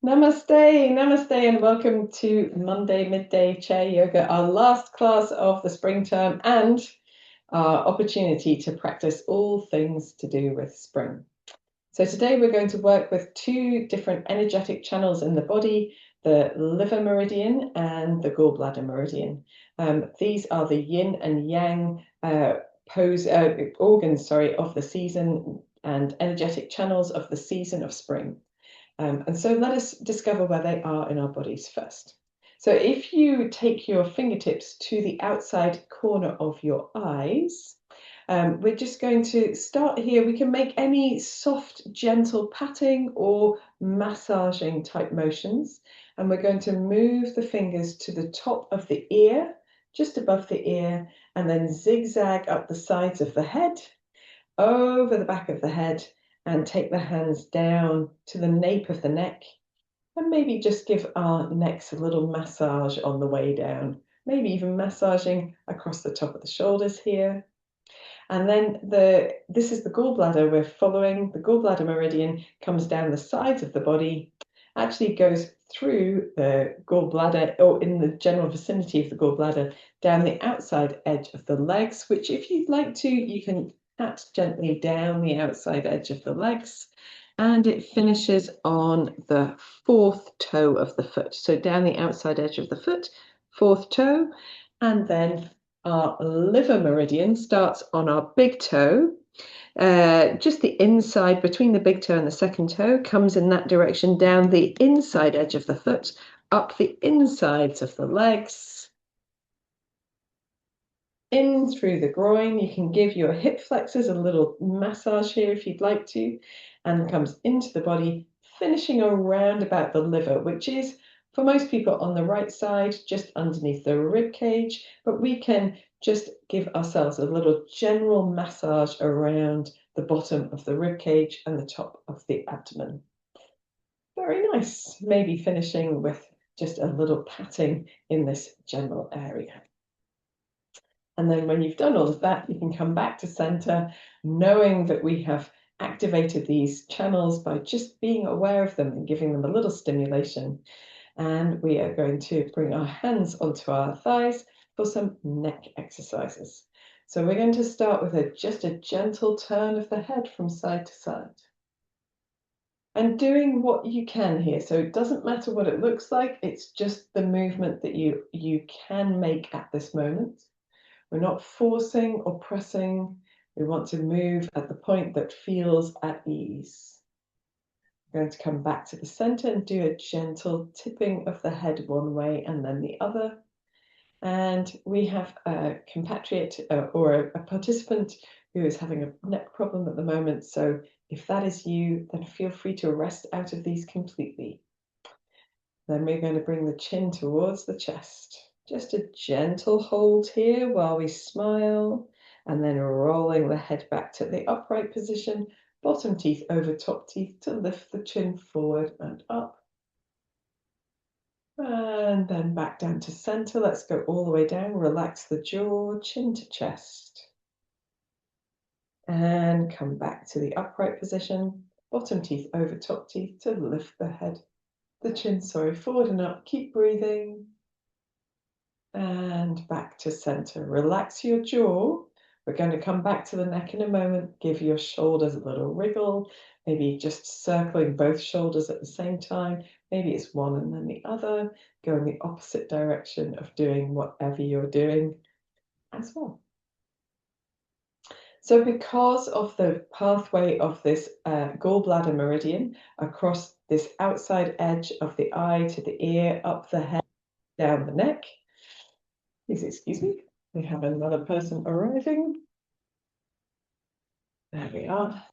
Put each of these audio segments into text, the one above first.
Namaste, namaste, and welcome to Monday Midday Chair Yoga, our last class of the spring term and our opportunity to practice all things to do with spring. So today we're going to work with two different energetic channels in the body, the liver meridian and the gallbladder meridian. These are the yin and yang organs, of the season and energetic channels of the season of spring. And so let us discover where they are in our bodies first. So if you take your fingertips to the outside corner of your eyes, we're just going to start here. We can make any soft, gentle patting or massaging type motions. And we're going to move the fingers to the top of the ear, just above the ear, and then zigzag up the sides of the head, over the back of the head, and take the hands down to the nape of the neck, and maybe just give our necks a little massage on the way down, maybe even massaging across the top of the shoulders here. And then this is the gallbladder we're following. The gallbladder meridian comes down the sides of the body, actually goes through the gallbladder, or in the general vicinity of the gallbladder, down the outside edge of the legs, which if you'd like to, you can pat gently down the outside edge of the legs. And it finishes on the fourth toe of the foot. So down the outside edge of the foot, fourth toe, and then our liver meridian starts on our big toe, just the inside between the big toe and the second toe, comes in that direction down the inside edge of the foot, up the insides of the legs, in through the groin. You can give your hip flexors a little massage here if you'd like to, and comes into the body, finishing around about the liver, which is for most people on the right side, just underneath the rib cage, but we can just give ourselves a little general massage around the bottom of the rib cage and the top of the abdomen. Very nice. Maybe finishing with just a little patting in this general area. And then when you've done all of that, you can come back to center, knowing that we have activated these channels by just being aware of them and giving them a little stimulation. And we are going to bring our hands onto our thighs for some neck exercises. So we're going to start with just a gentle turn of the head from side to side. And doing what you can here. So it doesn't matter what it looks like, it's just the movement that you can make at this moment. We're not forcing or pressing. We want to move at the point that feels at ease. We're going to come back to the center and do a gentle tipping of the head one way and then the other. And we have a compatriot or a participant who is having a neck problem at the moment. So if that is you, then feel free to rest out of these completely. Then we're going to bring the chin towards the chest. Just a gentle hold here while we smile, and then rolling the head back to the upright position, bottom teeth over top teeth to lift the chin forward and up. And then back down to center. Let's go all the way down. Relax the jaw, chin to chest. And come back to the upright position, bottom teeth over top teeth to lift the chin, forward and up. Keep breathing. And back to center. Relax your jaw. We're going to come back to the neck in a moment. Give your shoulders a little wriggle, maybe just circling both shoulders at the same time. Maybe it's one and then the other. Go in the opposite direction of doing whatever you're doing as well. So because of the pathway of this gallbladder meridian across this outside edge of the eye to the ear, up the head, down the neck, please excuse me, we have another person arriving. There we are.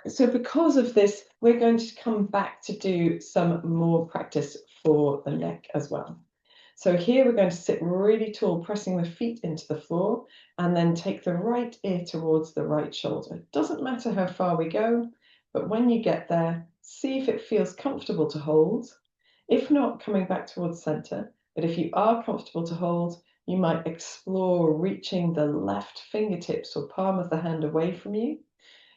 So because of this, we're going to come back to do some more practice for the neck as well. So here we're going to sit really tall, pressing the feet into the floor, and then take the right ear towards the right shoulder. It doesn't matter how far we go, but when you get there, see if it feels comfortable to hold. If not, coming back towards center. But if you are comfortable to hold, you might explore reaching the left fingertips or palm of the hand away from you.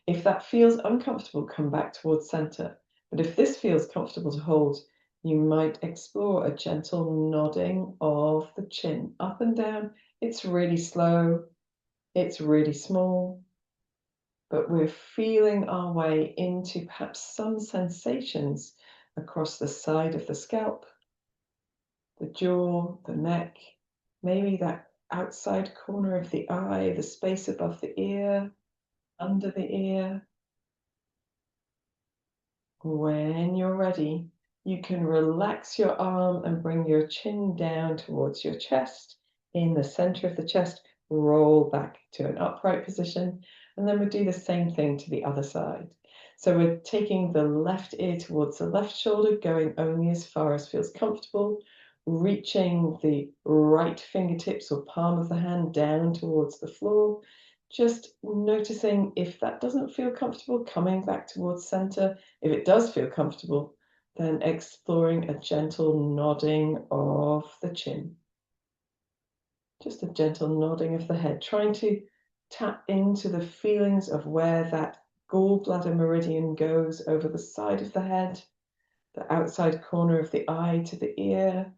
If that feels uncomfortable, come back towards center. But if this feels comfortable to hold, you might explore a gentle nodding of the chin up and down. It's really slow, it's really small, but we're feeling our way into perhaps some sensations across the side of the scalp, the jaw, the neck, maybe that outside corner of the eye, the space above the ear, under the ear. When you're ready, you can relax your arm and bring your chin down towards your chest. In the center of the chest, roll back to an upright position, and then we do the same thing to the other side. So we're taking the left ear towards the left shoulder, going only as far as feels comfortable, reaching the right fingertips or palm of the hand down towards the floor, just noticing if that doesn't feel comfortable, coming back towards center. If it does feel comfortable, then exploring a gentle nodding of the chin. Just a gentle nodding of the head, trying to tap into the feelings of where that gallbladder meridian goes over the side of the head, the outside corner of the eye to the ear,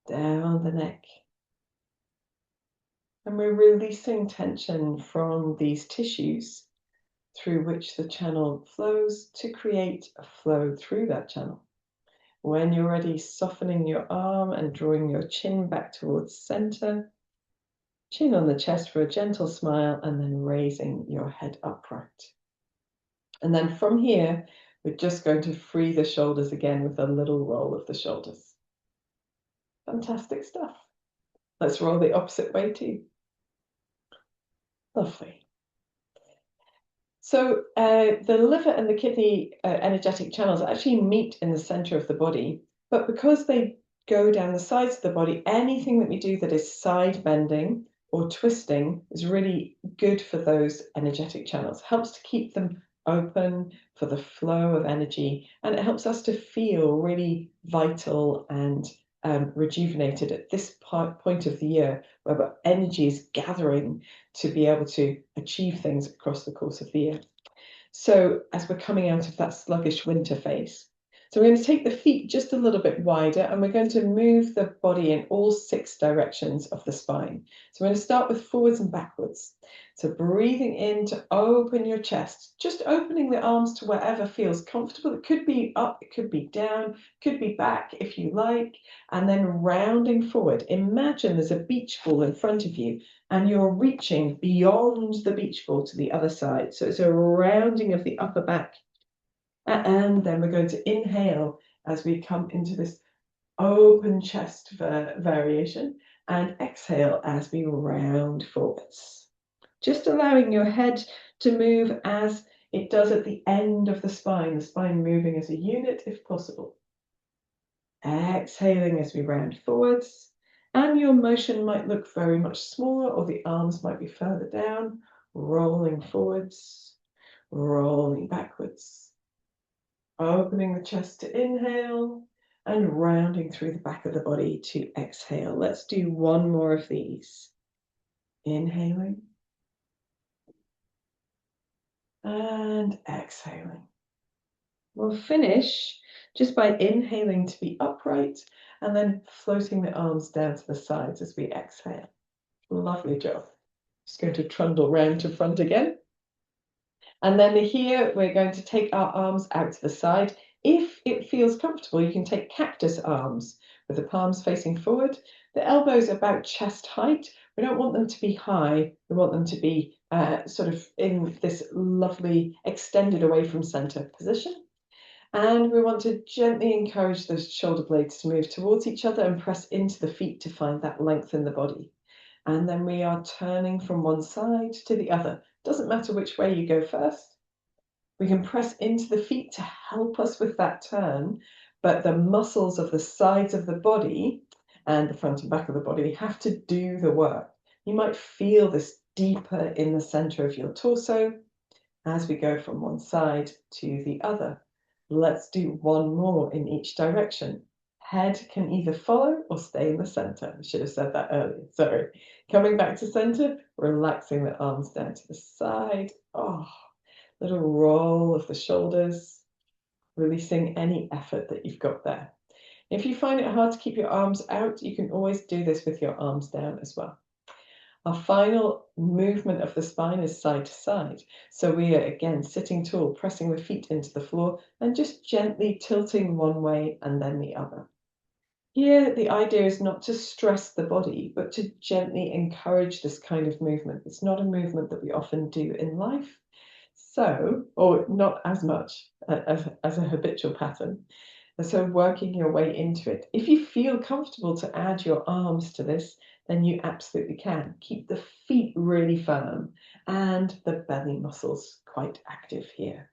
down the neck. And we're releasing tension from these tissues through which the channel flows to create a flow through that channel. When you're ready, softening your arm and drawing your chin back towards center, chin on the chest for a gentle smile, and then raising your head upright. And then from here, we're just going to free the shoulders again with a little roll of the shoulders. Fantastic stuff. Let's roll the opposite way too. Lovely. So the liver and the kidney energetic channels actually meet in the center of the body, but because they go down the sides of the body, anything that we do that is side bending or twisting is really good for those energetic channels. Helps to keep them open for the flow of energy, and it helps us to feel really vital and rejuvenated at this point of the year where energy is gathering to be able to achieve things across the course of the year. So as we're coming out of that sluggish winter phase. So we're going to take the feet just a little bit wider, and we're going to move the body in all 6 directions of the spine. So we're going to start with forwards and backwards. So breathing in to open your chest, just opening the arms to wherever feels comfortable. It could be up, it could be down, could be back if you like, and then rounding forward. Imagine there's a beach ball in front of you and you're reaching beyond the beach ball to the other side. So it's a rounding of the upper back. And then we're going to inhale as we come into this open chest variation, and exhale as we round forwards. Just allowing your head to move as it does at the end of the spine moving as a unit if possible. Exhaling as we round forwards, and your motion might look very much smaller, or the arms might be further down, rolling forwards, rolling backwards. Opening the chest to inhale and rounding through the back of the body to exhale. Let's do one more of these. Inhaling and exhaling. We'll finish just by inhaling to be upright and then floating the arms down to the sides as we exhale. Lovely job. Just going to trundle round to front again. And then here we're going to take our arms out to the side. If it feels comfortable, you can take cactus arms with the palms facing forward. The elbows about chest height. We don't want them to be high. We want them to be sort of in this lovely extended away from center position. And we want to gently encourage those shoulder blades to move towards each other and press into the feet to find that length in the body. And then we are turning from one side to the other. Doesn't matter which way you go first. We can press into the feet to help us with that turn, but the muscles of the sides of the body and the front and back of the body have to do the work. You might feel this deeper in the center of your torso as we go from one side to the other. Let's do one more in each direction. Head can either follow or stay in the center. I should have said that earlier, sorry. Coming back to center, relaxing the arms down to the side. Oh, little roll of the shoulders. releasing any effort that you've got there. If you find it hard to keep your arms out, you can always do this with your arms down as well. Our final movement of the spine is side to side. So we are again sitting tall, pressing the feet into the floor and just gently tilting one way and then the other. Here, the idea is not to stress the body, but to gently encourage this kind of movement. It's not a movement that we often do in life, or not as much as a habitual pattern. And so working your way into it. If you feel comfortable to add your arms to this, then you absolutely can. Keep the feet really firm and the belly muscles quite active here.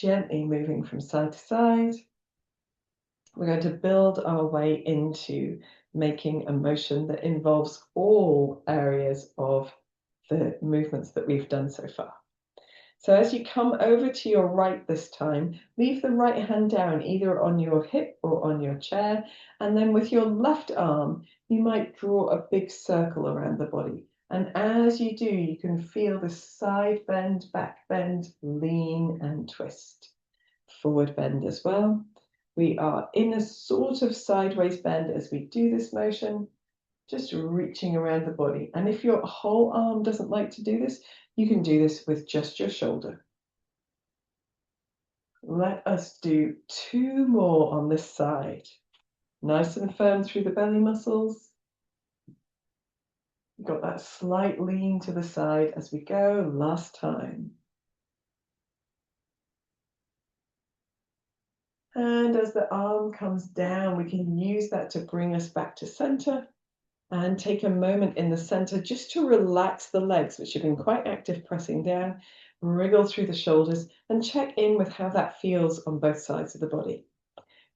Gently moving from side to side. We're going to build our way into making a motion that involves all areas of the movements that we've done so far. So as you come over to your right this time, leave the right hand down either on your hip or on your chair, and then with your left arm, you might draw a big circle around the body. And as you do, you can feel the side bend, back bend, lean and twist. Forward bend as well. We are in a sort of sideways bend as we do this motion, just reaching around the body. And if your whole arm doesn't like to do this, you can do this with just your shoulder. Let us do 2 more on this side. Nice and firm through the belly muscles. We've got that slight lean to the side as we go. Last time. And as the arm comes down, we can use that to bring us back to center and take a moment in the center just to relax the legs, which have been quite active pressing down, wriggle through the shoulders and check in with how that feels on both sides of the body.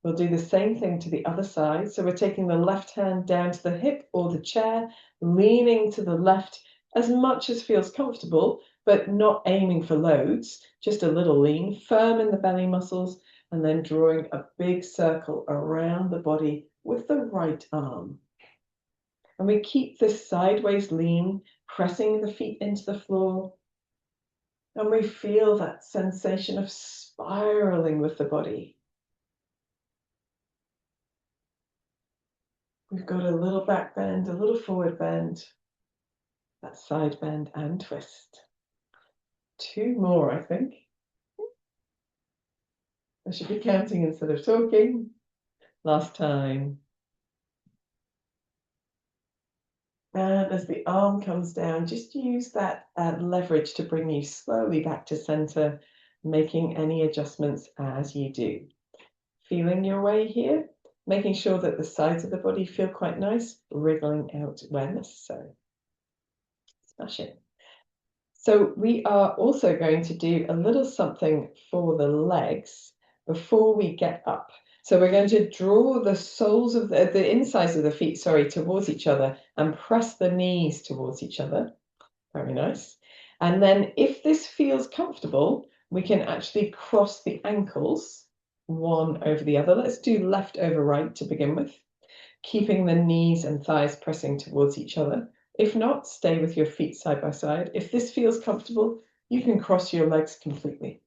We'll do the same thing to the other side. So we're taking the left hand down to the hip or the chair, leaning to the left as much as feels comfortable, but not aiming for loads, just a little lean, firm in the belly muscles, and then drawing a big circle around the body with the right arm. And we keep this sideways lean, pressing the feet into the floor. And we feel that sensation of spiraling with the body. We've got a little back bend, a little forward bend, that side bend and twist. 2 more, I think. I should be counting instead of talking. Last time. And as the arm comes down, just use that leverage to bring you slowly back to center, making any adjustments as you do. Feeling your way here, making sure that the sides of the body feel quite nice, wriggling out where necessary. Smash it. So we are also going to do a little something for the legs before we get up. So we're going to draw the soles of the insides of the feet, towards each other and press the knees towards each other. Very nice. And then if this feels comfortable, we can actually cross the ankles one over the other. Let's do left over right to begin with, keeping the knees and thighs pressing towards each other. If not, stay with your feet side by side. If this feels comfortable, you can cross your legs completely.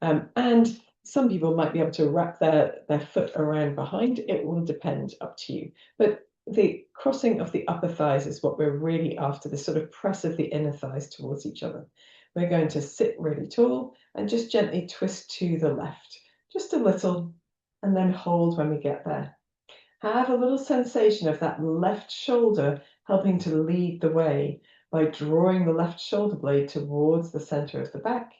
And some people might be able to wrap their foot around behind. It will depend, up to you. But the crossing of the upper thighs is what we're really after, this sort of press of the inner thighs towards each other. We're going to sit really tall and just gently twist to the left, just a little, and then hold when we get there. Have a little sensation of that left shoulder helping to lead the way by drawing the left shoulder blade towards the center of the back.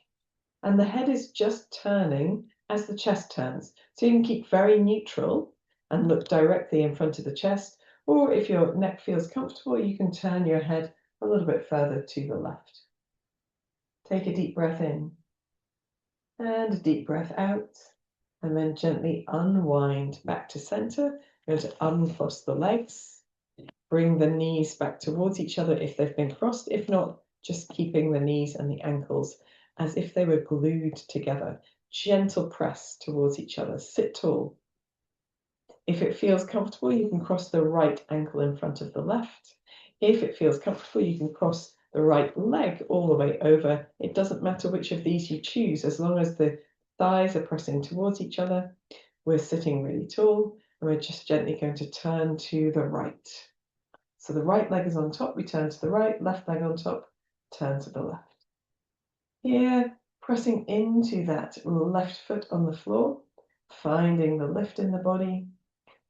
And the head is just turning as the chest turns. So you can keep very neutral and look directly in front of the chest. Or if your neck feels comfortable, you can turn your head a little bit further to the left. Take a deep breath in and a deep breath out. And then gently unwind back to center. We're going to uncross the legs. Bring the knees back towards each other if they've been crossed. If not, just keeping the knees and the ankles as if they were glued together. Gentle press towards each other. Sit tall. If it feels comfortable, you can cross the right ankle in front of the left. If it feels comfortable, you can cross the right leg all the way over. It doesn't matter which of these you choose, as long as the thighs are pressing towards each other. We're sitting really tall, and we're just gently going to turn to the right. So the right leg is on top, we turn to the right, left leg on top, turn to the left. Here, pressing into that left foot on the floor, finding the lift in the body.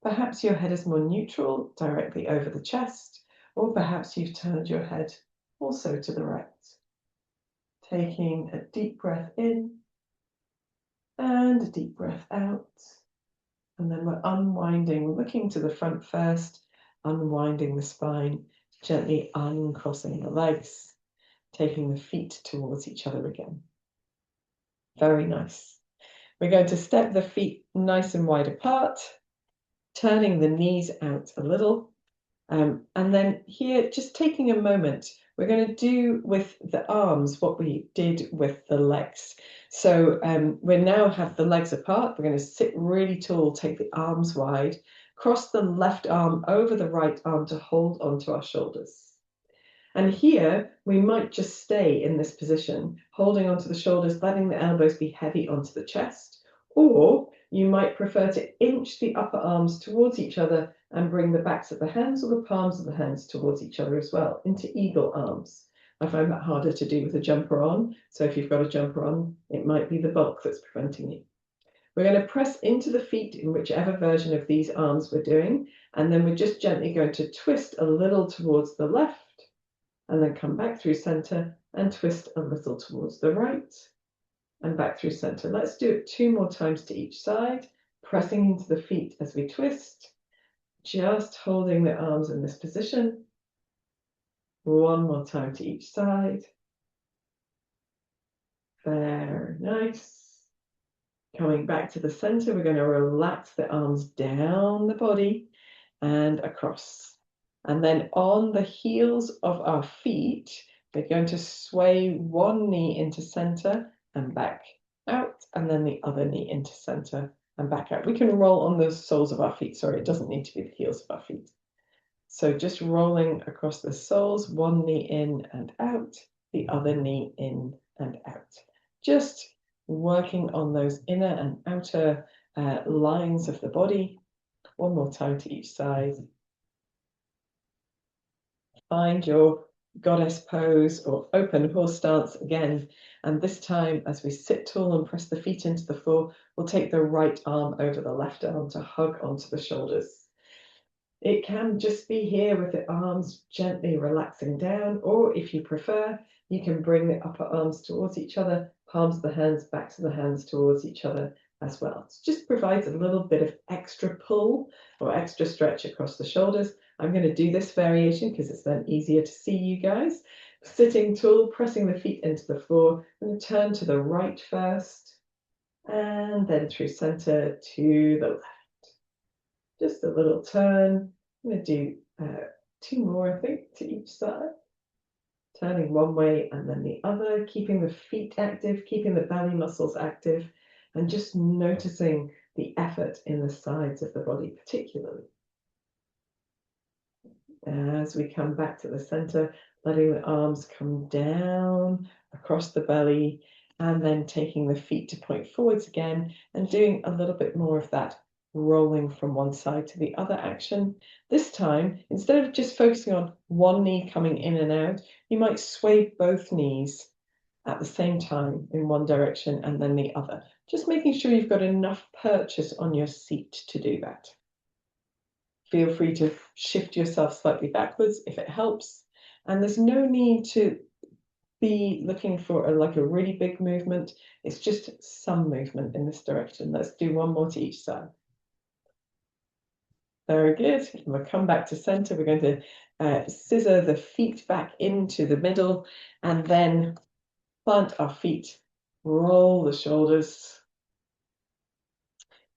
Perhaps your head is more neutral, directly over the chest, or perhaps you've turned your head also to the right. Taking a deep breath in and a deep breath out. And then we're unwinding, looking to the front first, unwinding the spine, gently uncrossing the legs, taking the feet towards each other again. Very nice. We're going to step the feet nice and wide apart, turning the knees out a little. And then here, just taking a moment, we're going to do with the arms what we did with the legs. So we now have the legs apart. We're going to sit really tall, take the arms wide, cross the left arm over the right arm to hold onto our shoulders. And here, we might just stay in this position, holding onto the shoulders, letting the elbows be heavy onto the chest. Or you might prefer to inch the upper arms towards each other and bring the backs of the hands or the palms of the hands towards each other as well, into eagle arms. I find that harder to do with a jumper on. So if you've got a jumper on, it might be the bulk that's preventing you. We're going to press into the feet in whichever version of these arms we're doing. And then we're just gently going to twist a little towards the left, and then come back through center and twist a little towards the right and back through center. Let's do it 2 more times to each side, pressing into the feet as we twist, just holding the arms in this position. 1 more time to each side. Very nice. Coming back to the center, we're going to relax the arms down the body and across. And then on the heels of our feet, we're going to sway one knee into center and back out, and then the other knee into center and back out. We can roll on the soles of our feet. Sorry, it doesn't need to be the heels of our feet. So just rolling across the soles, one knee in and out, the other knee in and out. Just working on those inner and outer lines of the body. 1 more time to each side. Find your goddess pose or open horse stance again. And this time, as we sit tall and press the feet into the floor, we'll take the right arm over the left arm to hug onto the shoulders. It can just be here with the arms gently relaxing down, or if you prefer, you can bring the upper arms towards each other, palms of the hands, backs of the hands towards each other as well. It just provides a little bit of extra pull or extra stretch across the shoulders. I'm going to do this variation because it's then easier to see you guys. Sitting tall, pressing the feet into the floor. I'm going to turn to the right first, and then through center to the left. Just a little turn. I'm going to do 2 more, I think, to each side. Turning one way and then the other, keeping the feet active, keeping the belly muscles active, and just noticing the effort in the sides of the body particularly. As we come back to the center, letting the arms come down across the belly, and then taking the feet to point forwards again, and doing a little bit more of that rolling from one side to the other action. This time, instead of just focusing on one knee coming in and out, you might sway both knees at the same time in one direction and then the other. Just making sure you've got enough purchase on your seat to do that. Feel free to shift yourself slightly backwards if it helps. And there's no need to be looking for like a really big movement. It's just some movement in this direction. Let's do 1 more to each side. Very good. We'll come back to center. We're going to scissor the feet back into the middle and then plant our feet, roll the shoulders.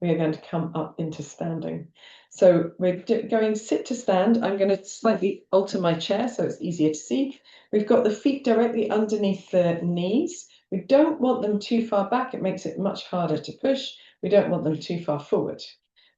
We are going to come up into standing. So we're going sit to stand. I'm going to slightly alter my chair so it's easier to see. We've got the feet directly underneath the knees. We don't want them too far back. It makes it much harder to push. We don't want them too far forward.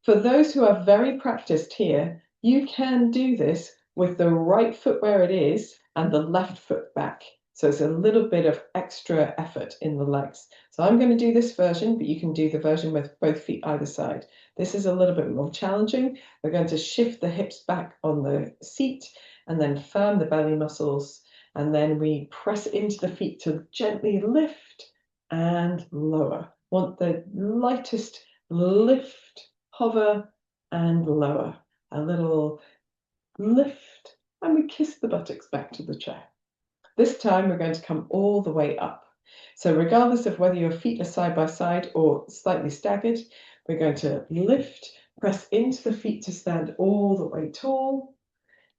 For those who are very practiced here, you can do this with the right foot where it is and the left foot back. So it's a little bit of extra effort in the legs. So I'm going to do this version, but you can do the version with both feet either side. This is a little bit more challenging. We're going to shift the hips back on the seat and then firm the belly muscles. And then we press into the feet to gently lift and lower. Want the lightest lift, hover, and lower. A little lift, and we kiss the buttocks back to the chair. This time we're going to come all the way up. So regardless of whether your feet are side by side or slightly staggered, we're going to lift, press into the feet to stand all the way tall,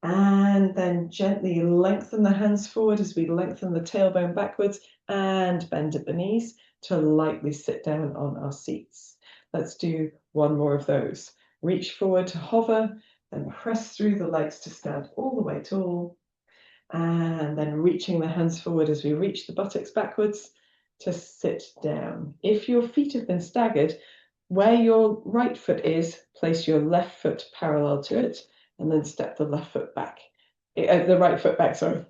and then gently lengthen the hands forward as we lengthen the tailbone backwards and bend at the knees to lightly sit down on our seats. Let's do one more of those. Reach forward to hover, then press through the legs to stand all the way tall, and then reaching the hands forward as we reach the buttocks backwards to sit down. If your feet have been staggered, where your right foot is, place your left foot parallel to it, and then step the left foot back, the right foot back, sorry.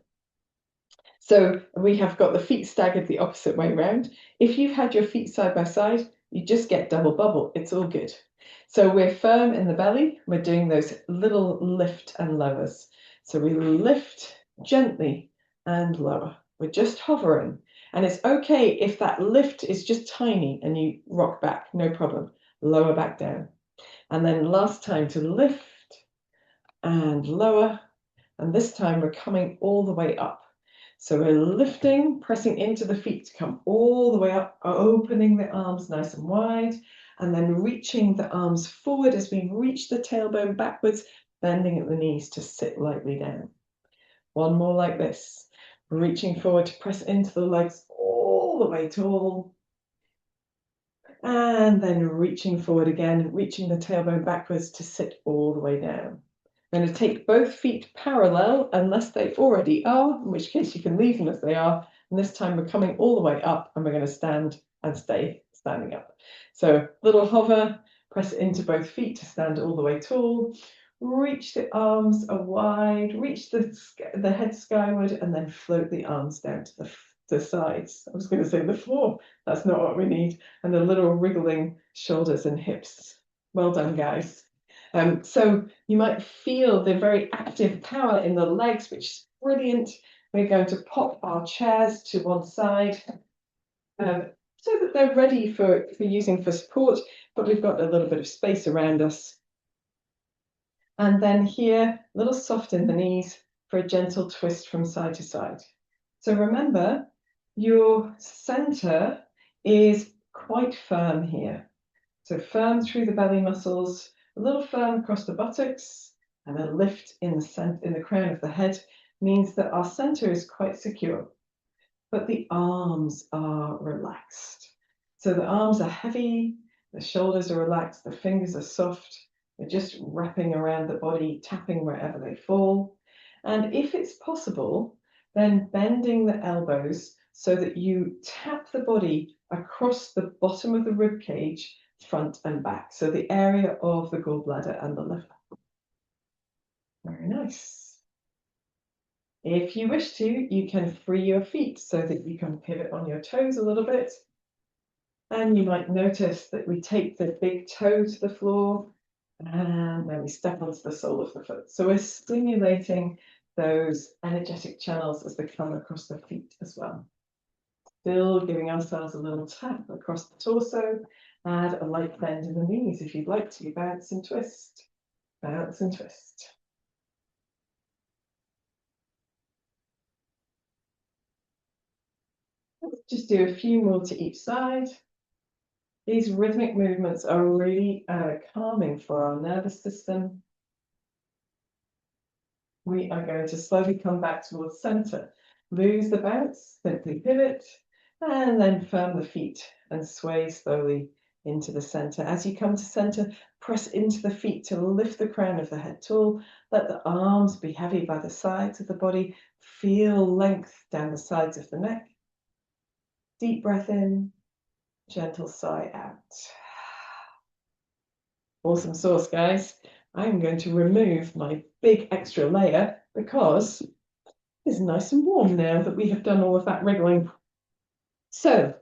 So we have got the feet staggered the opposite way round. If you've had your feet side by side, you just get double bubble. It's all good. So we're firm in the belly. We're doing those little lift and lowers. So we lift gently and lower. We're just hovering. And it's okay if that lift is just tiny and you rock back, no problem. Lower back down. And then last time to lift and lower, and this time we're coming all the way up. So we're lifting, pressing into the feet to come all the way up, opening the arms nice and wide, and then reaching the arms forward as we reach the tailbone backwards, bending at the knees to sit lightly down. One more like this, reaching forward to press into the legs all the way tall, and then reaching forward again, reaching the tailbone backwards to sit all the way down. I'm going to take both feet parallel unless they already are, in which case you can leave them as they are. And this time we're coming all the way up and we're going to stand and stay standing up. So little hover, press into both feet to stand all the way tall. Reach the arms wide, reach the head skyward, and then float the arms down to the sides. I was going to say the floor. That's not what we need. And the little wriggling shoulders and hips. Well done, guys. So you might feel the very active power in the legs, which is brilliant. We're going to pop our chairs to one side so that they're ready for using for support, but we've got a little bit of space around us. And then here, a little soft in the knees for a gentle twist from side to side. So remember, your center is quite firm here. So firm through the belly muscles, a little firm across the buttocks, and a lift in the crown of the head means that our center is quite secure, but the arms are relaxed. So the arms are heavy, the shoulders are relaxed, the fingers are soft. They're just wrapping around the body, tapping wherever they fall. And if it's possible, then bending the elbows so that you tap the body across the bottom of the rib cage, front and back. So the area of the gallbladder and the liver. Very nice. If you wish to, you can free your feet so that you can pivot on your toes a little bit. And you might notice that we take the big toe to the floor and then we step onto the sole of the foot. So we're stimulating those energetic channels as they come across the feet as well. Still giving ourselves a little tap across the torso. Add a light bend in the knees if you'd like to. Bounce and twist. Bounce and twist. Let's just do a few more to each side. These rhythmic movements are really calming for our nervous system. We are going to slowly come back towards center. Lose the bounce, simply pivot, and then firm the feet and sway slowly into the center. As you come to center, press into the feet to lift the crown of the head tall. Let the arms be heavy by the sides of the body. Feel length down the sides of the neck. Deep breath in, gentle sigh out. Awesome sauce, guys. I'm going to remove my big extra layer because It's nice and warm now that we have done all of that wriggling. So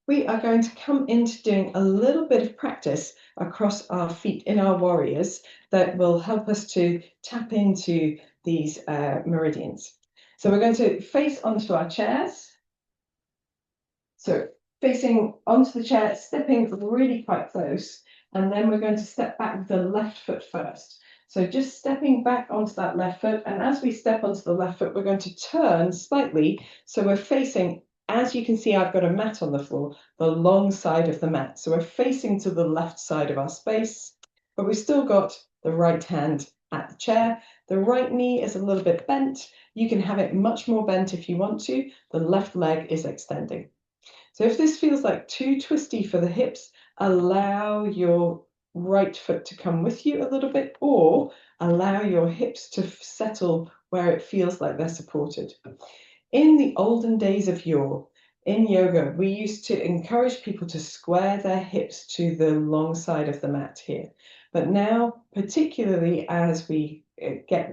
we are going to come into doing a little bit of practice across our feet in our warriors that will help us to tap into these meridians. So we're going to face onto our chairs. So facing onto the chair, stepping really quite close, and then we're going to step back with the left foot first. So just stepping back onto that left foot, and as we step onto the left foot, we're going to turn slightly. So we're facing, as you can see, I've got a mat on the floor, the long side of the mat. So we're facing to the left side of our space, but we've still got the right hand at the chair. The right knee is a little bit bent. You can have it much more bent if you want to. The left leg is extending. So if this feels like too twisty for the hips, allow your right foot to come with you a little bit, or allow your hips to settle where it feels like they're supported. In the olden days of yore, in yoga, we used to encourage people to square their hips to the long side of the mat here. But now, particularly as we get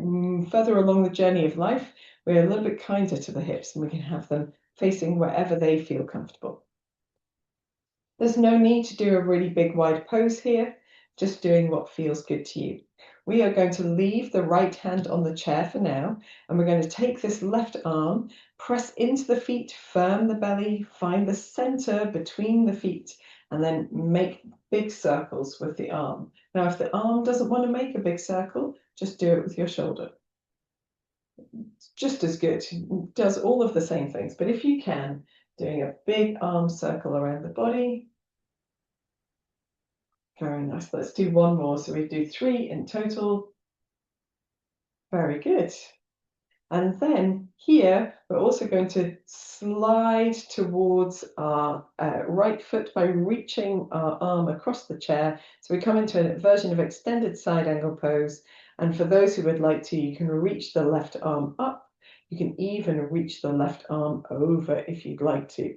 further along the journey of life, we're a little bit kinder to the hips and we can have them facing wherever they feel comfortable. There's no need to do a really big wide pose here, just doing what feels good to you. We are going to leave the right hand on the chair for now, and we're going to take this left arm, press into the feet, firm the belly, find the center between the feet, and then make big circles with the arm. Now, if the arm doesn't want to make a big circle, just do it with your shoulder. It's just as good, it does all of the same things, but if you can, doing a big arm circle around the body. Very nice. Let's do one more. So we do 3 in total. Very good. And then here, we're also going to slide towards our right foot by reaching our arm across the chair. So we come into a version of extended side angle pose. And for those who would like to, you can reach the left arm up. You can even reach the left arm over if you'd like to.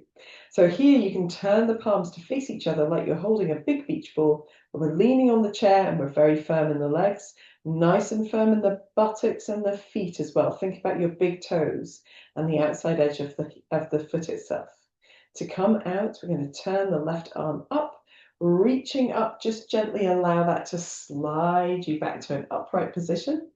So here you can turn the palms to face each other like you're holding a big beach ball. We're leaning on the chair and we're very firm in the legs. Nice and firm in the buttocks and the feet as well. Think about your big toes and the outside edge of the foot itself. To come out, we're going to turn the left arm up, reaching up, just gently allow that to slide you back to an upright position.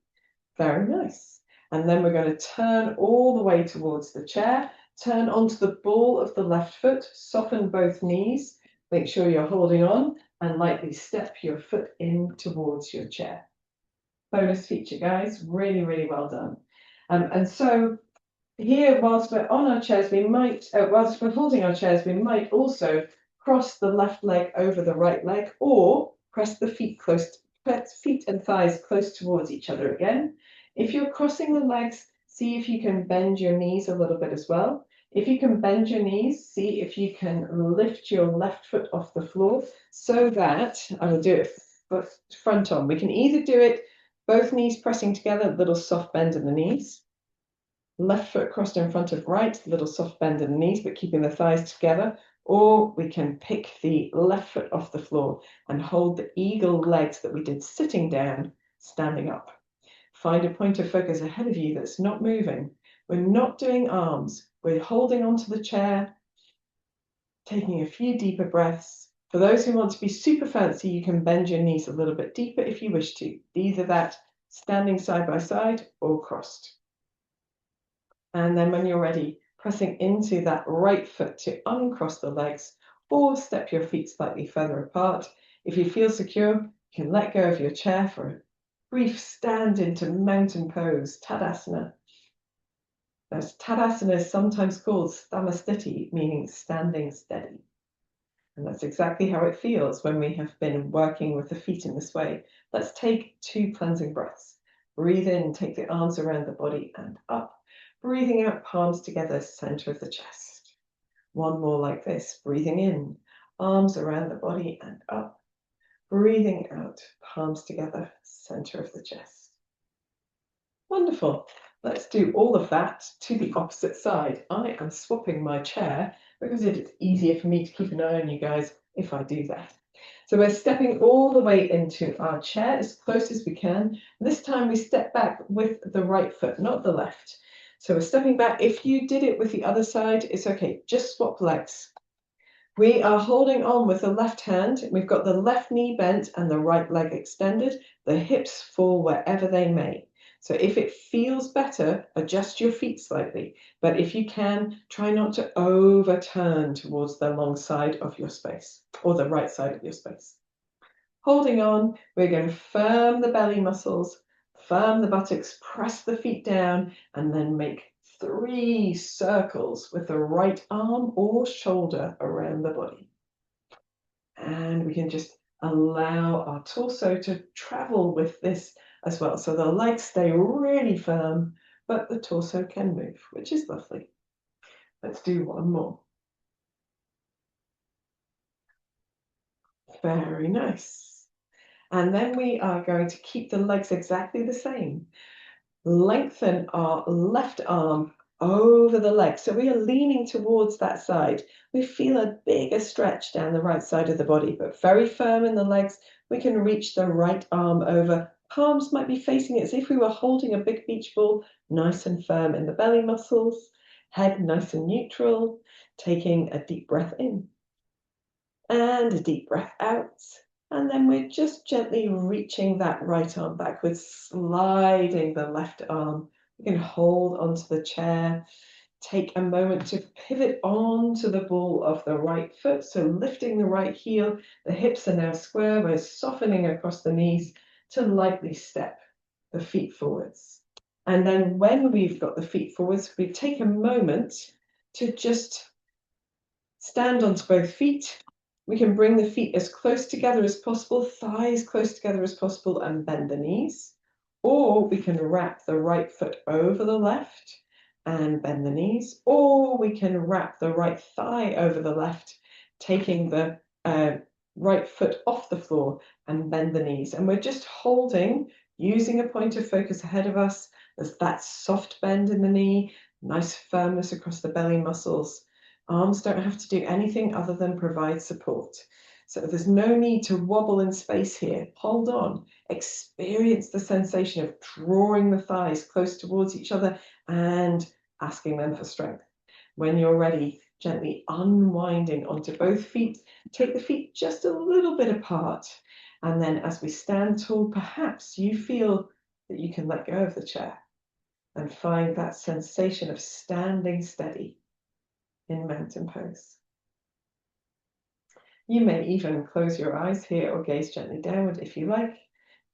Very nice. And then we're going to turn all the way towards the chair, turn onto the ball of the left foot, soften both knees, make sure you're holding on, and lightly step your foot in towards your chair. Bonus feature, guys. Really, really well done. And so here, whilst we're on our chairs, we might, whilst we're holding our chairs, we might also cross the left leg over the right leg, or press the feet close, feet and thighs close towards each other again. If you're crossing the legs, see if you can bend your knees a little bit as well. If you can bend your knees, see if you can lift your left foot off the floor so that, I will do it front on. We can either do it both knees pressing together, little soft bend in the knees. Left foot crossed in front of right, little soft bend in the knees, but keeping the thighs together. Or we can pick the left foot off the floor and hold the eagle legs that we did sitting down, standing up. Find a point of focus ahead of you that's not moving. We're not doing arms. We're holding onto the chair, taking a few deeper breaths. For those who want to be super fancy, you can bend your knees a little bit deeper if you wish to. Either that standing side by side or crossed. And then when you're ready, pressing into that right foot to uncross the legs or step your feet slightly further apart. If you feel secure, you can let go of your chair for a brief stand into mountain pose, Tadasana. Tadasana is sometimes called Stamasthiti, meaning standing steady. And that's exactly how it feels when we have been working with the feet in this way. Let's take 2 cleansing breaths. Breathe in, take the arms around the body and up. Breathing out, palms together, center of the chest. One more like this. Breathing in, arms around the body and up. Breathing out, palms together, center of the chest. Wonderful. Let's do all of that to the opposite side. I am swapping my chair because it is easier for me to keep an eye on you guys if I do that. So we're stepping all the way into our chair as close as we can. This time we step back with the right foot, not the left. So we're stepping back. If you did it with the other side, it's okay. Just swap legs. We are holding on with the left hand. We've got the left knee bent and the right leg extended. The hips fall wherever they may. So if it feels better, adjust your feet slightly. But if you can, try not to overturn towards the long side of your space or the right side of your space. Holding on, we're going to firm the belly muscles, firm the buttocks, press the feet down, and then make 3 circles with the right arm or shoulder around the body. And we can just allow our torso to travel with this as well. So the legs stay really firm, but the torso can move, which is lovely. Let's do one more. Very nice. And then we are going to keep the legs exactly the same. Lengthen our left arm over the leg. So we are leaning towards that side. We feel a bigger stretch down the right side of the body, but very firm in the legs. We can reach the right arm over. Palms might be facing it as if we were holding a big beach ball, nice and firm in the belly muscles. Head nice and neutral. Taking a deep breath in and a deep breath out. And then we're just gently reaching that right arm backwards, sliding the left arm. You can hold onto the chair. Take a moment to pivot onto the ball of the right foot. So lifting the right heel, the hips are now square. We're softening across the knees to lightly step the feet forwards. And then when we've got the feet forwards, we take a moment to just stand onto both feet. We can bring the feet as close together as possible, thighs close together as possible, and bend the knees. Or we can wrap the right foot over the left and bend the knees. Or we can wrap the right thigh over the left, taking the right foot off the floor and bend the knees. And we're just holding, using a point of focus ahead of us. There's that soft bend in the knee, nice firmness across the belly muscles. Arms don't have to do anything other than provide support. So there's no need to wobble in space here. Hold on. Experience the sensation of drawing the thighs close towards each other and asking them for strength. When you're ready, gently unwinding onto both feet. Take the feet just a little bit apart. And then as we stand tall, perhaps you feel that you can let go of the chair and find that sensation of standing steady in mountain pose. You may even close your eyes here or gaze gently downward if you like.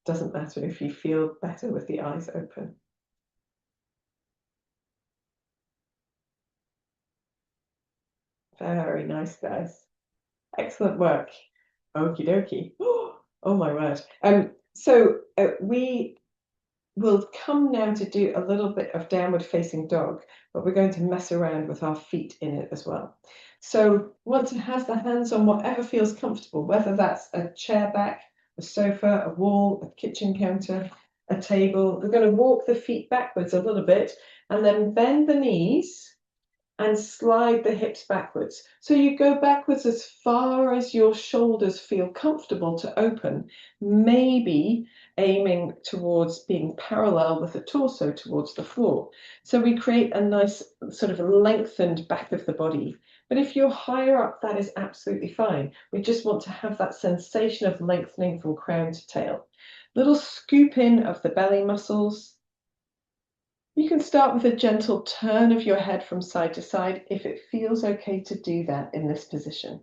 Doesn't matter if you feel better with the eyes open. Very nice, guys. Excellent work. Okie dokie. Oh my word. So we will come now to do a little bit of downward facing dog, but we're going to mess around with our feet in it as well. So want to have the hands on whatever feels comfortable, whether that's a chair back, a sofa, a wall, a kitchen counter, a table. We're going to walk the feet backwards a little bit and then bend the knees and slide the hips backwards. So you go backwards as far as your shoulders feel comfortable to open, maybe aiming towards being parallel with the torso towards the floor. So we create a nice sort of lengthened back of the body. But if you're higher up, that is absolutely fine. We just want to have that sensation of lengthening from crown to tail. Little scoop in of the belly muscles. You can start with a gentle turn of your head from side to side if it feels okay to do that in this position.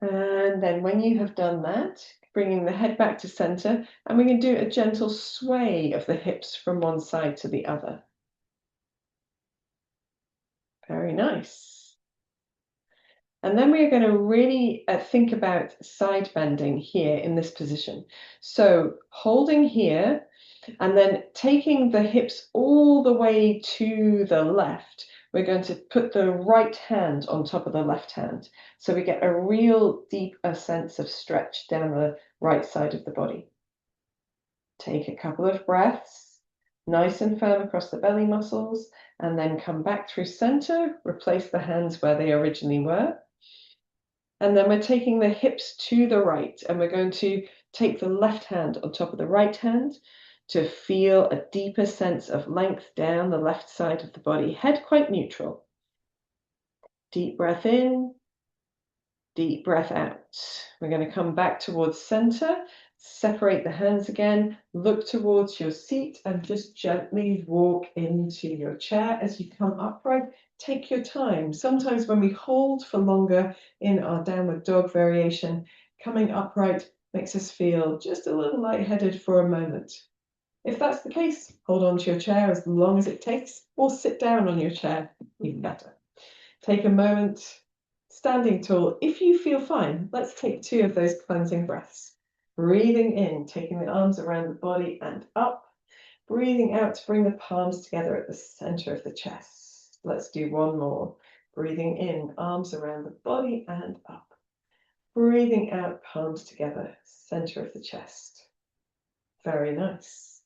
And then when you have done that, bringing the head back to center, and we can do a gentle sway of the hips from one side to the other. Very nice. And then we're going to really think about side bending here in this position. So holding here, and then taking the hips all the way to the left, we're going to put the right hand on top of the left hand. So we get a real deep sense of stretch down the right side of the body. Take a couple of breaths, nice and firm across the belly muscles, and then come back through center, replace the hands where they originally were. And then we're taking the hips to the right, and we're going to take the left hand on top of the right hand, to feel a deeper sense of length down the left side of the body, head quite neutral. Deep breath in, deep breath out. We're going to come back towards center, separate the hands again, look towards your seat and just gently walk into your chair as you come upright. Take your time. Sometimes when we hold for longer in our downward dog variation, coming upright makes us feel just a little lightheaded for a moment. If that's the case, hold on to your chair as long as it takes, or sit down on your chair, even better. Take a moment, standing tall. If you feel fine, let's take 2 of those cleansing breaths. Breathing in, taking the arms around the body and up. Breathing out to bring the palms together at the center of the chest. Let's do 1 more. Breathing in, arms around the body and up. Breathing out, palms together, center of the chest. Very nice.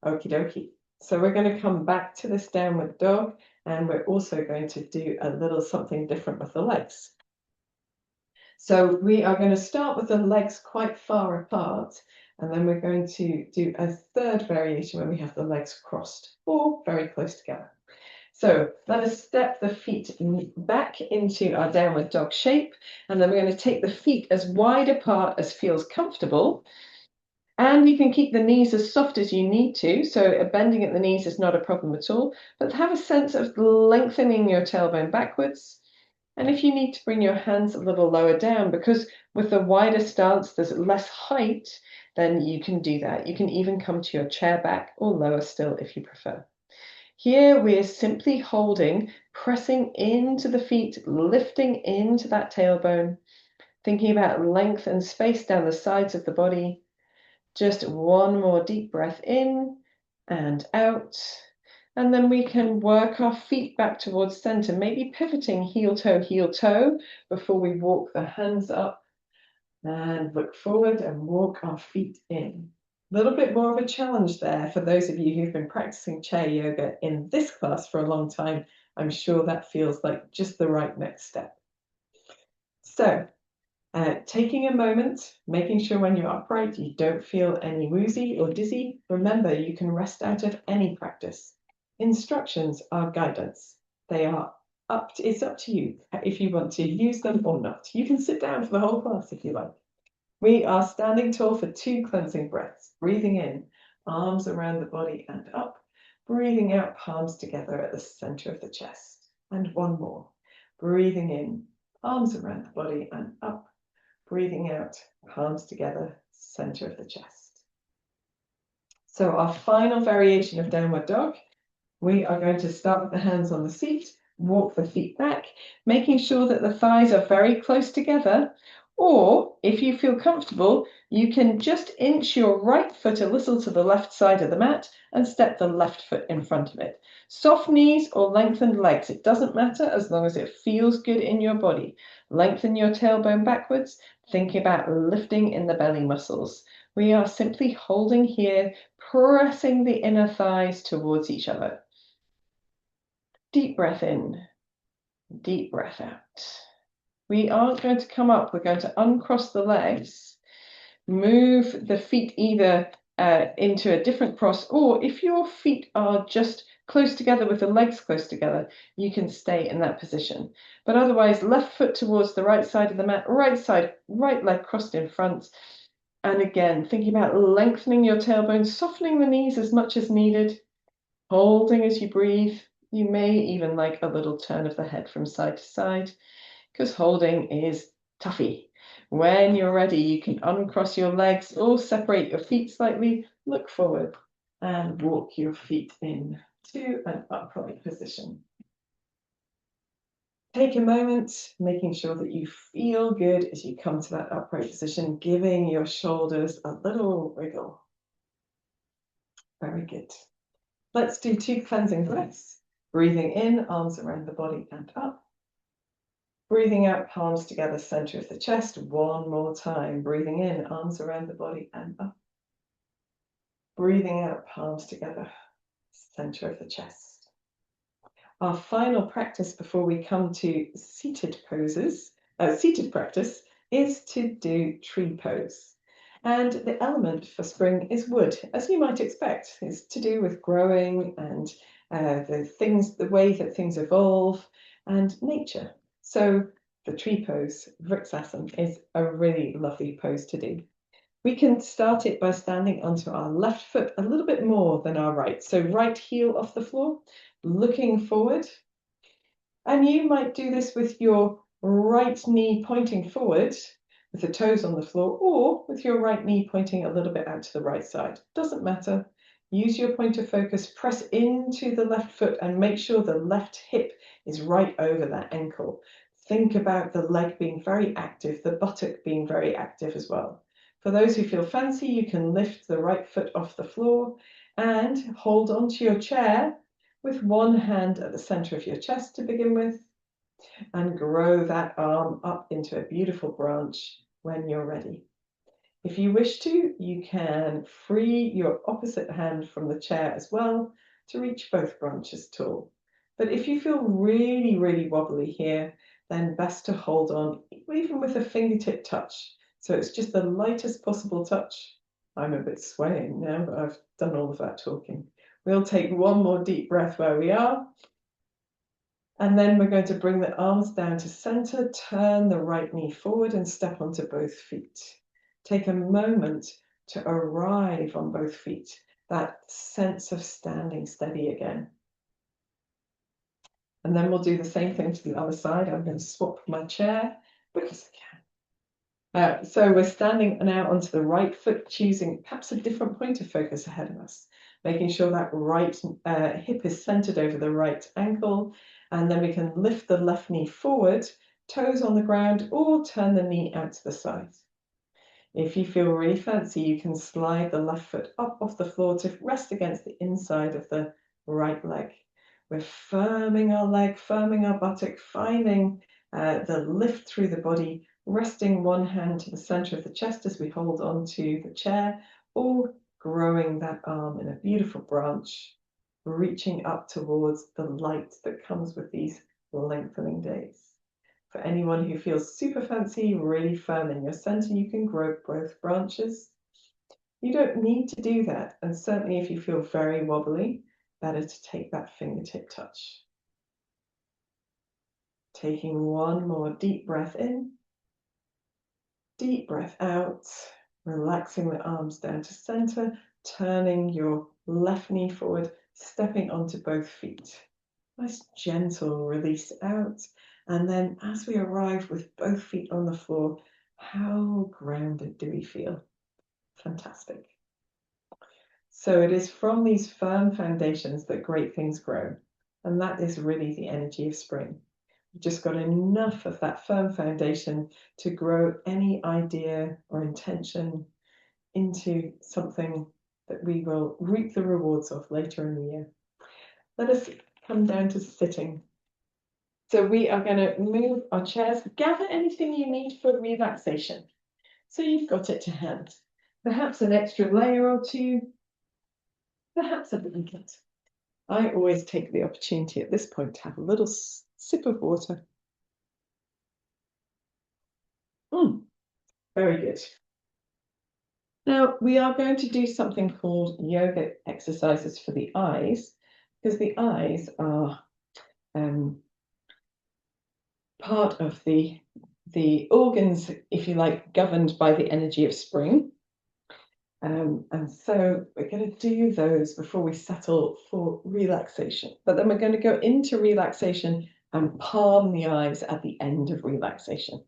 Okie dokie. So we're going to come back to this downward dog, and we're also going to do a little something different with the legs. So we are going to start with the legs quite far apart, and then we're going to do a third variation when we have the legs crossed or very close together. So let us step the feet back into our downward dog shape, and then we're going to take the feet as wide apart as feels comfortable. And you can keep the knees as soft as you need to, so bending at the knees is not a problem at all, but have a sense of lengthening your tailbone backwards. And if you need to bring your hands a little lower down, because with the wider stance there's less height, then you can do that. You can even come to your chair back or lower still if you prefer. Here we're simply holding, pressing into the feet, lifting into that tailbone, thinking about length and space down the sides of the body. Just 1 more deep breath in and out. And then we can work our feet back towards center, maybe pivoting heel toe before we walk the hands up and look forward and walk our feet in. A little bit more of a challenge there for those of you who've been practicing chair yoga in this class for a long time. I'm sure that feels like just the right next step. So, taking a moment, making sure when you're upright you don't feel any woozy or dizzy. Remember, you can rest out of any practice. Instructions are guidance. They are it's up to you if you want to use them or not. You can sit down for the whole class if you like. We are standing tall for 2 cleansing breaths. Breathing in, arms around the body and up. Breathing out, palms together at the center of the chest. And 1 more. Breathing in, arms around the body and up. Breathing out, palms together, center of the chest. So our final variation of downward dog, we are going to start with the hands on the seat, walk the feet back, making sure that the thighs are very close together. Or if you feel comfortable, you can just inch your right foot a little to the left side of the mat and step the left foot in front of it. Soft knees or lengthened legs, it doesn't matter as long as it feels good in your body. Lengthen your tailbone backwards, thinking about lifting in the belly muscles. We are simply holding here, pressing the inner thighs towards each other. Deep breath in, deep breath out. We aren't going to come up, we're going to uncross the legs, move the feet either into a different cross, or if your feet are just close together with the legs close together, you can stay in that position. But otherwise, left foot towards the right side of the mat, right leg crossed in front. And again, thinking about lengthening your tailbone, softening the knees as much as needed, holding as you breathe. You may even like a little turn of the head from side to side, because holding is toughy. When you're ready, you can uncross your legs or separate your feet slightly, look forward and walk your feet in to an upright position. Take a moment, making sure that you feel good as you come to that upright position, giving your shoulders a little wiggle. Very good. Let's do 2 cleansing breaths. Breathing in, arms around the body and up. Breathing out, palms together, center of the chest. 1 more time. Breathing in, arms around the body and up. Breathing out, palms together, center of the chest. Our final practice before we come to seated practice is to do tree pose. And the element for spring is wood, as you might expect. It's to do with growing and the way that things evolve and nature. So the tree pose, Vriksasan, is a really lovely pose to do. We can start it by standing onto our left foot a little bit more than our right. So right heel off the floor, looking forward. And you might do this with your right knee pointing forward, with the toes on the floor, or with your right knee pointing a little bit out to the right side. Doesn't matter. Use your point of focus, press into the left foot and make sure the left hip is right over that ankle. Think about the leg being very active, the buttock being very active as well. For those who feel fancy, you can lift the right foot off the floor and hold onto your chair with one hand at the center of your chest to begin with, and grow that arm up into a beautiful branch when you're ready. If you wish to, you can free your opposite hand from the chair as well to reach both branches tall. But if you feel really, really wobbly here, then best to hold on, even with a fingertip touch. So it's just the lightest possible touch. I'm a bit swaying now, but I've done all of that talking. We'll take one more deep breath where we are. And then we're going to bring the arms down to center, turn the right knee forward and step onto both feet. Take a moment to arrive on both feet, that sense of standing steady again. And then we'll do the same thing to the other side. I'm going to swap my chair because I can. So we're standing now onto the right foot, choosing perhaps a different point of focus ahead of us, making sure that right hip is centered over the right ankle. And then we can lift the left knee forward, toes on the ground, or turn the knee out to the side. If you feel really fancy, you can slide the left foot up off the floor to rest against the inside of the right leg. We're firming our leg, firming our buttock, finding the lift through the body, resting one hand to the center of the chest as we hold on to the chair, or growing that arm in a beautiful branch, reaching up towards the light that comes with these lengthening days. For anyone who feels super fancy, really firm in your center, you can grow both branches. You don't need to do that, and certainly if you feel very wobbly, better to take that fingertip touch. Taking one more deep breath in, deep breath out, relaxing the arms down to center, turning your left knee forward, stepping onto both feet. Nice gentle release out. And then as we arrive with both feet on the floor, how grounded do we feel? Fantastic. So it is from these firm foundations that great things grow. And that is really the energy of spring. We've just got enough of that firm foundation to grow any idea or intention into something that we will reap the rewards of later in the year. Let us come down to sitting. So we are going to move our chairs, gather anything you need for relaxation. So you've got it to hand. Perhaps an extra layer or two, perhaps a blanket. I always take the opportunity at this point to have a little sip of water. Very good. Now we are going to do something called yoga exercises for the eyes, because the eyes are part of the organs, if you like, governed by the energy of spring. And so we're going to do those before we settle for relaxation. But then we're going to go into relaxation and palm the eyes at the end of relaxation.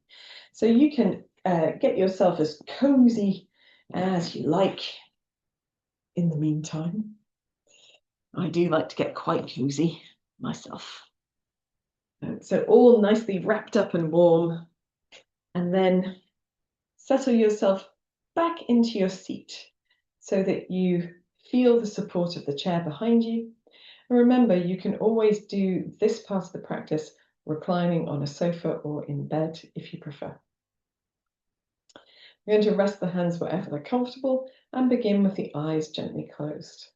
So you can get yourself as cozy as you like in the meantime. I do like to get quite cozy myself. So all nicely wrapped up and warm. And then settle yourself back into your seat so that you feel the support of the chair behind you. And remember, you can always do this part of the practice reclining on a sofa or in bed if you prefer. We're going to rest the hands wherever they're comfortable and begin with the eyes gently closed.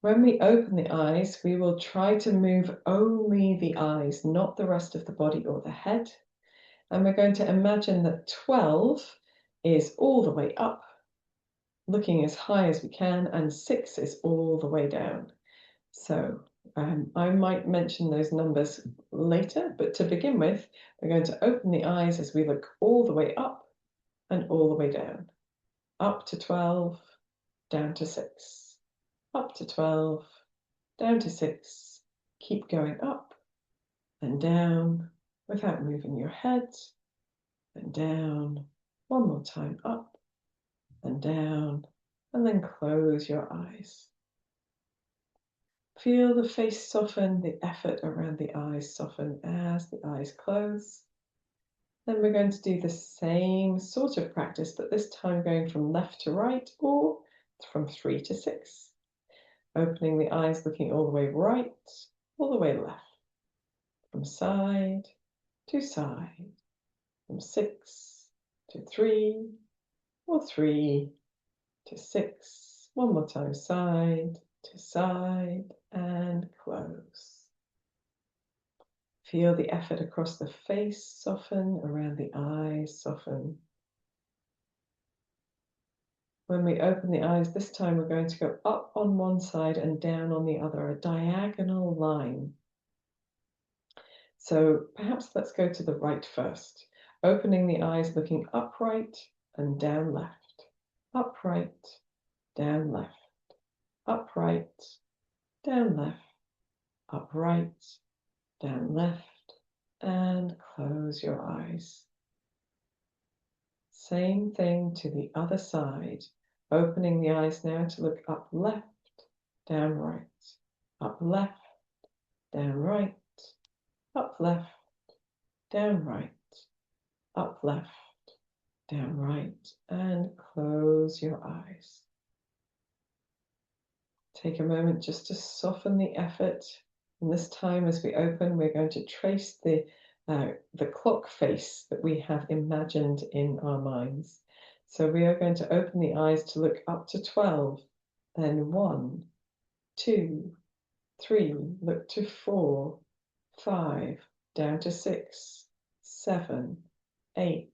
When we open the eyes, we will try to move only the eyes, not the rest of the body or the head. And we're going to imagine that 12 is all the way up, looking as high as we can, and 6 is all the way down. So I might mention those numbers later, but to begin with, we're going to open the eyes as we look all the way up and all the way down. Up to 12, down to 6. Up to 12, down to 6. Keep going up and down without moving your head, and down. One more time, up and down, and then close your eyes. Feel the face soften, the effort around the eyes soften as the eyes close. Then we're going to do the same sort of practice, but this time going from left to right or from 3 to 6. Opening the eyes, looking all the way right, all the way left. From side to side. From 6 to 3 or 3 to 6. One more time, side to side and close. Feel the effort across the face soften, around the eyes soften. When we open the eyes, this time we're going to go up on one side and down on the other, a diagonal line. So perhaps let's go to the right first. Opening the eyes, looking upright and down left. Upright, down left. Upright, down left. Upright, down left, and close your eyes. Same thing to the other side. Opening the eyes now to look up left, down right. Up left, down right. Up left, down right. Up left, down right, and close your eyes. Take a moment just to soften the effort. And this time as we open, we're going to trace the clock face that we have imagined in our minds. So we are going to open the eyes to look up to 12, then 1, 2, 3, look to 4, 5, down to 6, 7, 8,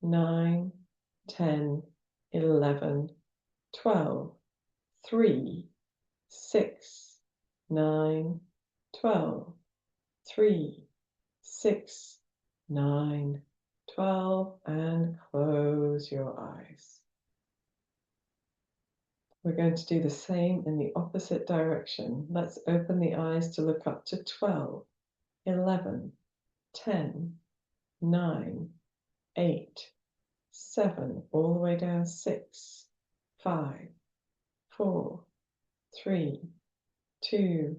9, 10, 11, 12, 3, 6, 9, 12, 3, 6, 9, 12, and close your eyes. We're going to do the same in the opposite direction. Let's open the eyes to look up to 12, 11, 10, 9, 8, 7, all the way down 6, 5, 4, 3, 2,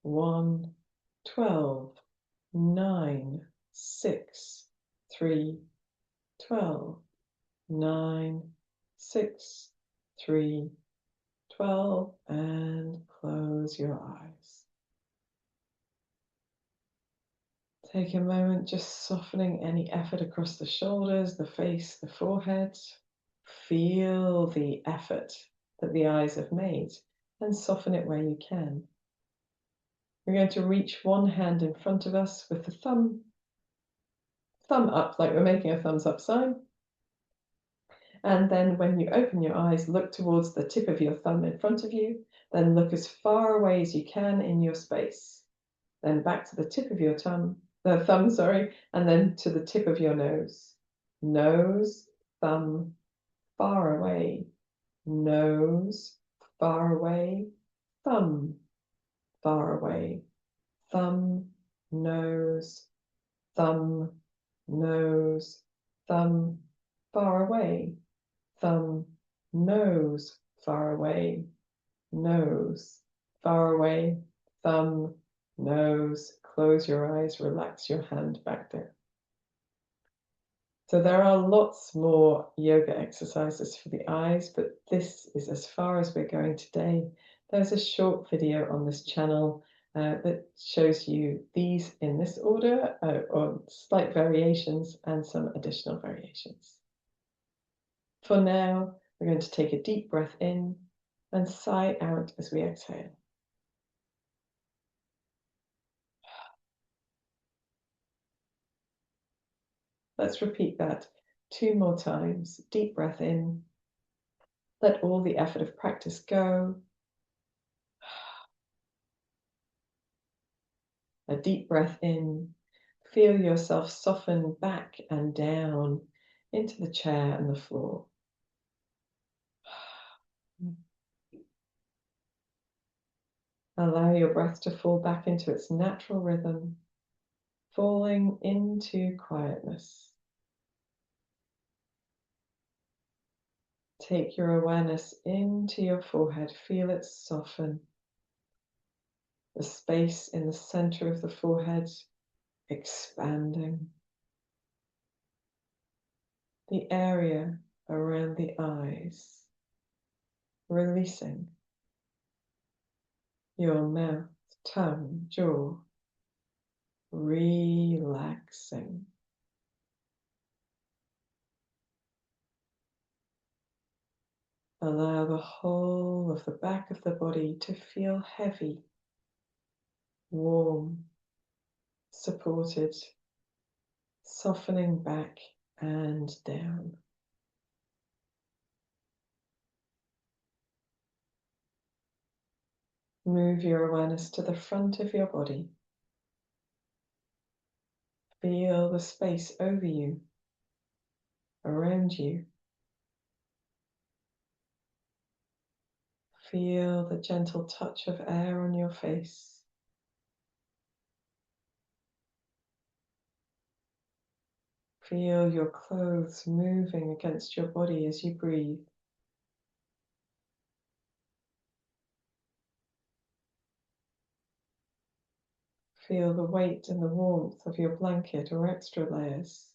1, 12, 9, 6, 3, 12, 9, 6, 3, 12, and close your eyes. Take a moment just softening any effort across the shoulders, the face, the forehead. Feel the effort that the eyes have made and soften it where you can. We're going to reach one hand in front of us with the thumb up, like we're making a thumbs up sign. And then when you open your eyes, look towards the tip of your thumb in front of you, then look as far away as you can in your space. Then back to the tip of your thumb, and then to the tip of your nose. Nose, thumb, far away. Nose, far away. Thumb, far away. Thumb, nose, thumb, nose, thumb, far away. Thumb, nose, far away. Nose, far away. Thumb, nose. Close your eyes, relax your hand back there. So there are lots more yoga exercises for the eyes, but this is as far as we're going today. There's a short video on this channel that shows you these in this order, or slight variations and some additional variations. For now, we're going to take a deep breath in and sigh out as we exhale. Let's repeat that 2 more times. Deep breath in. Let all the effort of practice go. A deep breath in. Feel yourself soften back and down into the chair and the floor. Allow your breath to fall back into its natural rhythm, falling into quietness. Take your awareness into your forehead. Feel it soften. The space in the center of the forehead expanding. The area around the eyes releasing. Your mouth, tongue, jaw relaxing. Allow the whole of the back of the body to feel heavy, warm, supported, softening back and down. Move your awareness to the front of your body. Feel the space over you, around you. Feel the gentle touch of air on your face. Feel your clothes moving against your body as you breathe. Feel the weight and the warmth of your blanket or extra layers.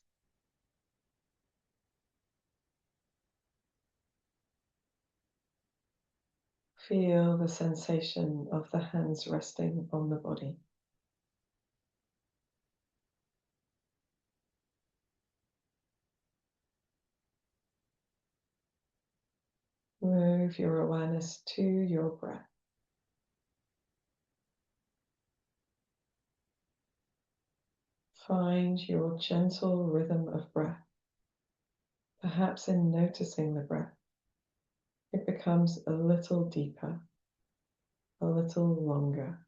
Feel the sensation of the hands resting on the body. Move your awareness to your breath. Find your gentle rhythm of breath. Perhaps in noticing the breath, it becomes a little deeper, a little longer.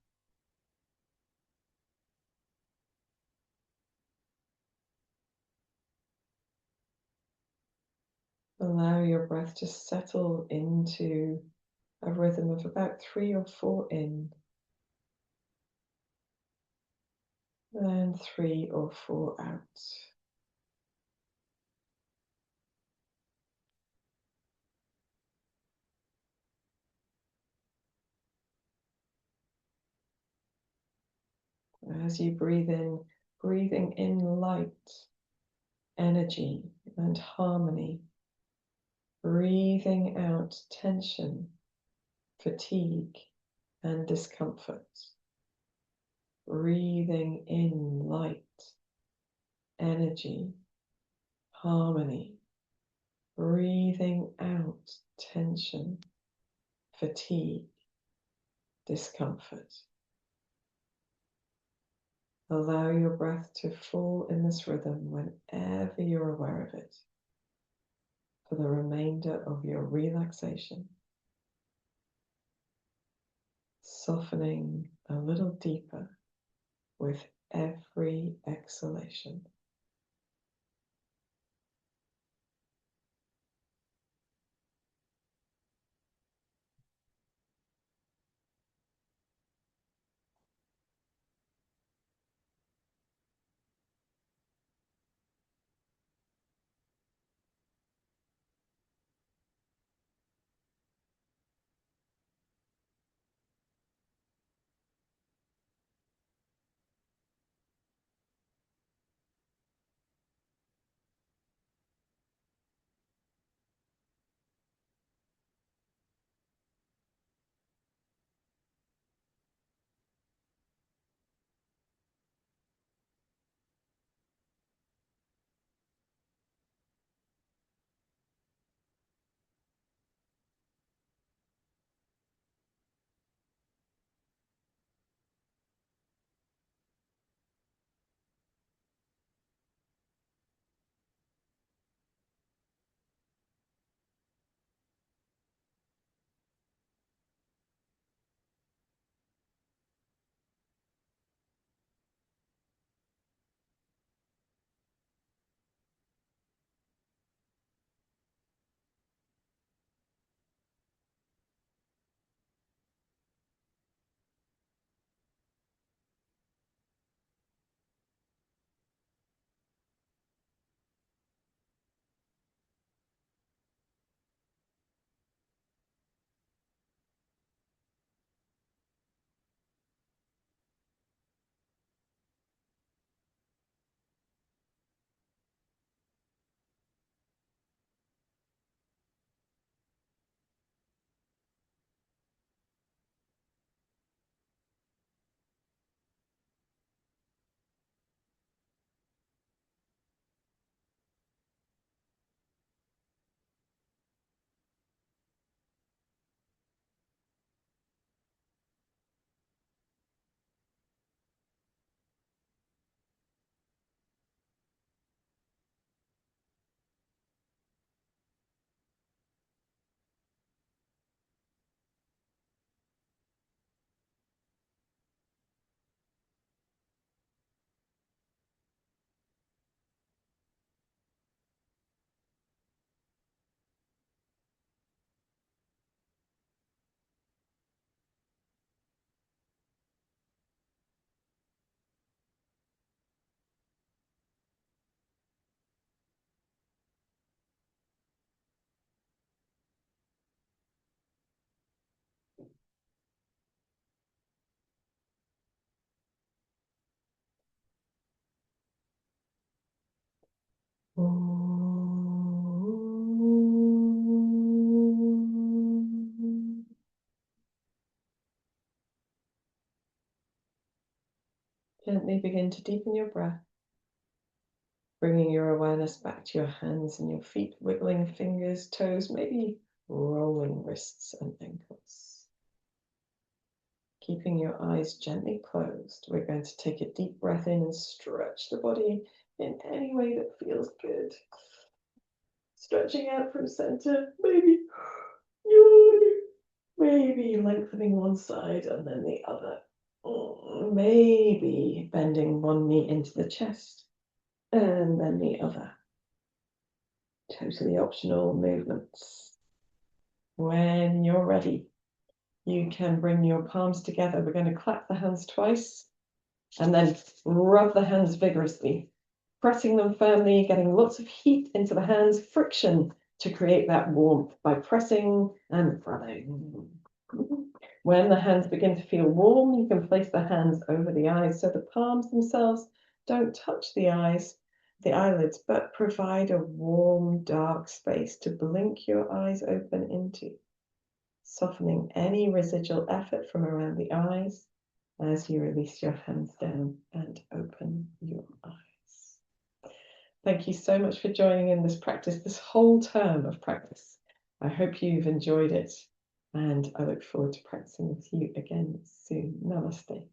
Allow your breath to settle into a rhythm of about 3 or 4 in, and 3 or 4 out. As you breathe in, breathing in light, energy and harmony. Breathing out tension, fatigue and discomfort. Breathing in light, energy, harmony. Breathing out tension, fatigue, discomfort. Allow your breath to fall in this rhythm whenever you're aware of it for the remainder of your relaxation. Softening a little deeper with every exhalation. gently begin to deepen your breath, bringing your awareness back to your hands and your feet, wiggling fingers, toes, maybe rolling wrists and ankles. Keeping your eyes gently closed, we're going to take a deep breath in and stretch the body in any way that feels good. Stretching out from center, maybe lengthening one side and then the other. Maybe bending one knee into the chest and then the other. Totally optional movements. When you're ready, you can bring your palms together. We're going to clap the hands twice and then rub the hands vigorously, pressing them firmly, getting lots of heat into the hands, friction to create that warmth by pressing and rubbing. When the hands begin to feel warm, you can place the hands over the eyes so the palms themselves don't touch the eyes, the eyelids, but provide a warm, dark space to blink your eyes open into, softening any residual effort from around the eyes as you release your hands down and open your eyes. Thank you so much for joining in this practice, this whole term of practice. I hope you've enjoyed it, and I look forward to practicing with you again soon. Namaste.